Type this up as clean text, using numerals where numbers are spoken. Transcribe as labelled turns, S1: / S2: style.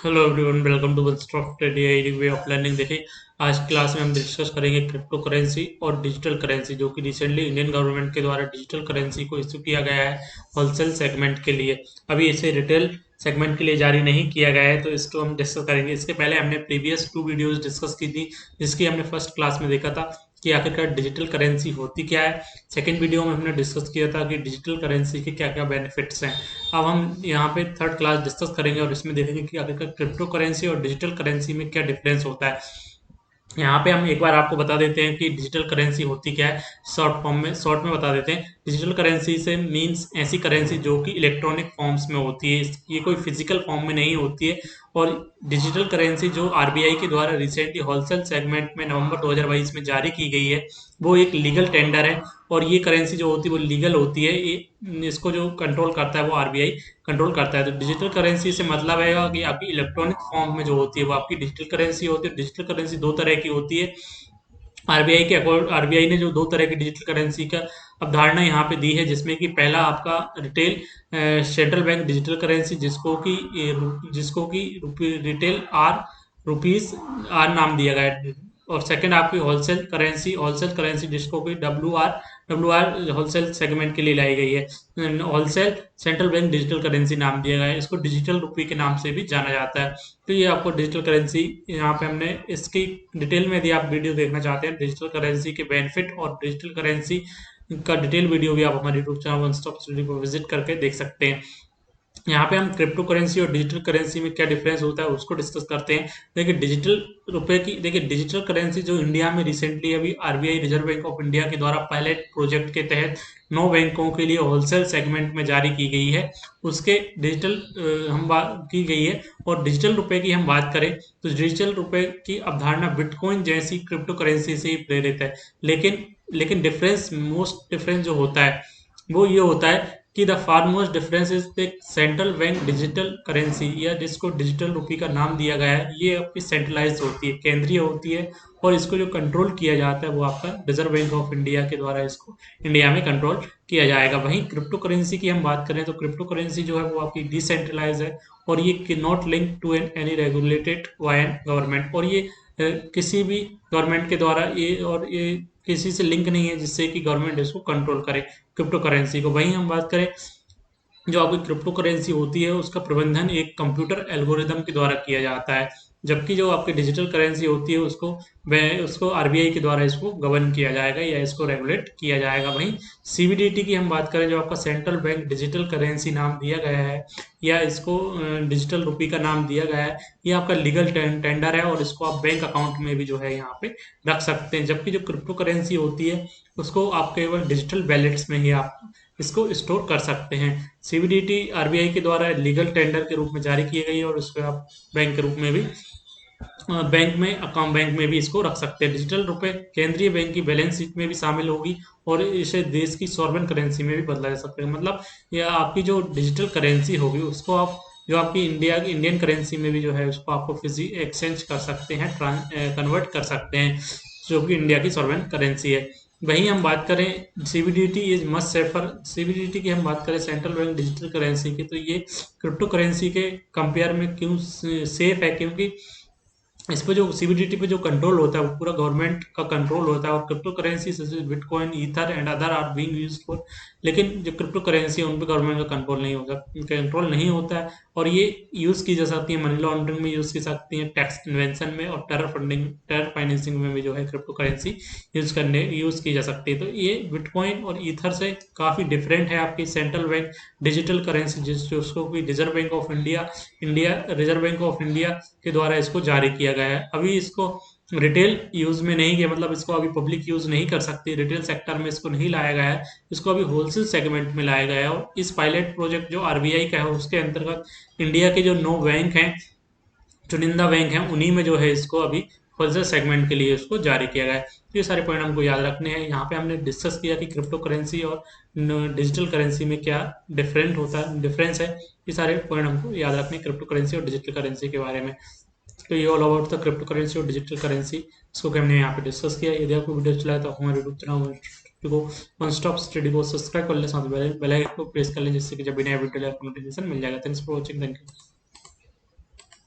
S1: Hello everyone, welcome to one stop study way of learning. देखिए, आज class में हम डिस्कस करेंगे क्रिप्टो करेंसी और डिजिटल करेंसी, जो कि रिसेंटली इंडियन गवर्नमेंट के द्वारा डिजिटल करेंसी को इशू किया गया है होलसेल सेगमेंट के लिए। अभी इसे रिटेल सेगमेंट के लिए जारी नहीं किया गया है, तो इसको हम डिस्कस करेंगे। इसके पहले हमने प्रीवियस 2 वीडियोज डिस्कस की थी, जिसकी हमने फर्स्ट क्लास में देखा था कि आखिरकार डिजिटल करेंसी होती क्या है। सेकेंड वीडियो में हमने डिस्कस किया था कि डिजिटल करेंसी के क्या क्या बेनिफिट्स हैं। अब हम यहाँ पे थर्ड क्लास डिस्कस करेंगे और इसमें देखेंगे कि आखिरकार क्रिप्टो करेंसी और डिजिटल करेंसी में क्या डिफरेंस होता है। यहाँ पे हम एक बार आपको बता देते हैं कि डिजिटल करेंसी होती क्या है। शॉर्ट में बता देते हैं। डिजिटल करेंसी से मींस ऐसी करेंसी जो कि इलेक्ट्रॉनिक फॉर्म्स में होती है, ये कोई फिजिकल फॉर्म में नहीं होती है। और डिजिटल करेंसी जो आरबीआई के द्वारा रिसेंटली होलसेल सेगमेंट में नवंबर 2022 में जारी की गई है, वो एक लीगल टेंडर है। और ये करेंसी जो होती है वो लीगल होती है। इसको जो कंट्रोल करता है वो आरबीआई कंट्रोल करता है। तो डिजिटल करेंसी से मतलब है कि आपकी इलेक्ट्रॉनिक फॉर्म में जो होती है वो आपकी डिजिटल करेंसी होती है। डिजिटल करेंसी दो तरह की होती है। आरबीआई ने जो दो तरह की डिजिटल करेंसी का अवधारणा यहाँ पे दी है, जिसमें कि पहला आपका retail central bank digital currency, जिसको कि रिटेल आर रुपीस आर नाम दिया गया है। और सेकंड आपकी होलसेल करेंसी जिसको कि डब्ल्यू आर होलसेल सेगमेंट के लिए लाई गई है। Wholesale central bank digital currency नाम दिया गया है। इसको डिजिटल रुपये के नाम से भी जाना जाता है। तो ये आपको डिजिटल करेंसी, यहाँ पे हमने इसकी डिटेल में, यदि आप वीडियो देखना चाहते हैं डिजिटल करेंसी के बेनिफिट और डिजिटल करेंसी का डिटेल वीडियो भी आप हमारे YouTube channel one stop study को विजिट करके देख सकते हैं। यहाँ पे हम क्रिप्टो करेंसी और डिजिटल करेंसी में क्या डिफरेंस होता है उसको डिस्कस करते हैं। देखिए डिजिटल करेंसी जो इंडिया में रिसेंटली अभी RBI reserve bank of India के द्वारा पायलट प्रोजेक्ट के तहत 9 बैंकों के लिए होलसेल सेगमेंट में जारी की गई है, उसके डिजिटल हम बात की गई है। और डिजिटल रुपए की हम बात करें तो डिजिटल रुपए की अवधारणा बिटकॉइन जैसी क्रिप्टो करेंसी से ही प्रेरित है। लेकिन लेकिन मोस्ट डिफरेंस जो होता है वो ये होता है कि the far most difference is the central bank digital currency, या जिसको डिजिटल रुपये का नाम दिया गया है, ये आपकी सेंट्रलाइज होती है, केंद्रीय होती है। और इसको जो कंट्रोल किया जाता है वो आपका रिजर्व बैंक ऑफ इंडिया के द्वारा इसको इंडिया में कंट्रोल किया जाएगा। वहीं क्रिप्टो करेंसी की हम बात करें तो क्रिप्टो करेंसी जो है वो आपकी डिसेंट्रलाइज है, और ये not link to any regulated by an government. और ये किसी भी गवर्नमेंट के द्वारा ये किसी से लिंक नहीं है जिससे कि गवर्नमेंट इसको कंट्रोल करे क्रिप्टो करेंसी को। वहीं हम बात करें, जो आपकी क्रिप्टो करेंसी होती है उसका प्रबंधन एक कंप्यूटर एल्गोरिदम के द्वारा किया जाता है, जबकि जो आपकी डिजिटल करेंसी होती है उसको आरबीआई के द्वारा इसको गवर्न किया जाएगा या इसको रेगुलेट किया जाएगा। वहीं सीबीडीटी की हम बात करें, जो आपका सेंट्रल बैंक डिजिटल करेंसी नाम दिया गया है या इसको डिजिटल रुपये का नाम दिया गया है, ये आपका लीगल टेंडर है और इसको आप बैंक अकाउंट में भी जो है यहाँ पे रख सकते हैं। जबकि जो क्रिप्टो करेंसी होती है उसको आप केवल डिजिटल वैलेट्स में ही आप इसको स्टोर कर सकते हैं। सीबीडीटी आरबीआई के द्वारा लीगल टेंडर के रूप में जारी की गई है और इसको आप बैंक के रूप में भी बैंक में भी इसको रख सकते हैं। डिजिटल रुपए केंद्रीय बैंक की बैलेंस शीट में भी शामिल होगी और इसे देश की सॉवरेन करेंसी में भी बदला जा सकता है। मतलब यह आपकी जो डिजिटल करेंसी होगी उसको आप जो आपकी इंडियन करेंसी में भी जो है उसको आपको फिजी एक्सचेंज कर सकते हैं, कन्वर्ट कर सकते हैं, जो कि इंडिया की सॉवरेन करेंसी है। वहीं हम बात करें CBDT is must safer, CBDT की हम बात करें सेंट्रल बैंक डिजिटल करेंसी की, तो ये क्रिप्टो करेंसी के कंपेयर में क्यों सेफ है, क्योंकि इस पे जो सीबीडीटी पे जो कंट्रोल होता है वो पूरा गवर्नमेंट का कंट्रोल होता है। और crypto currency bitcoin ether and other are being used for, लेकिन जो क्रिप्टो करेंसी है उन पे गवर्नमेंट का कंट्रोल नहीं होता है। और ये यूज़ की जा सकती है मनी लॉन्ड्रिंग में, यूज़ की सकती है टैक्स इन्वेंशन में, और टेरर फाइनेंसिंग में भी जो है क्रिप्टो करेंसी यूज़ की जा सकती है। तो ये बिटकॉइन और ईथर से काफ़ी डिफरेंट है आपकी सेंट्रल बैंक डिजिटल करेंसी, जिसको कि रिजर्व बैंक ऑफ इंडिया के द्वारा इसको जारी किया गया है। अभी इसको रिटेल यूज में नहीं किया, मतलब इसको अभी पब्लिक यूज नहीं कर सकती, रिटेल सेक्टर में इसको नहीं लाया गया है, इसको अभी होलसेल सेगमेंट में लाया गया है। और इस पायलट प्रोजेक्ट जो आरबीआई का है उसके अंतर्गत इंडिया के जो 9 बैंक हैं, चुनिंदा बैंक हैं, उन्हीं में जो है इसको अभी होलसेल सेगमेंट के लिए इसको जारी किया गया है। तो ये सारे पॉइंट हमको याद रखने हैं। यहाँ पे हमने डिस्कस किया कि क्रिप्टो करेंसी और डिजिटल करेंसी में क्या डिफरेंस है। ये सारे पॉइंट हमको याद रखने हैं क्रिप्टो करेंसी और डिजिटल करेंसी के बारे में। तो ये all about the crypto currency और डिजिटल करेंसी, इसको कि हमने यहाँ पे डिस्कस किया। यदि आपको वीडियो चला तो हमारे यूट्यूब चैनल को वन स्टॉप स्टडी को सब्सक्राइब कर लें, साथ बेल आइकन को प्रेस कर लें, जिससे कि जब भी नया वीडियो नोटिफिकेशन मिल जाएगा। Thanks for watching, thank you.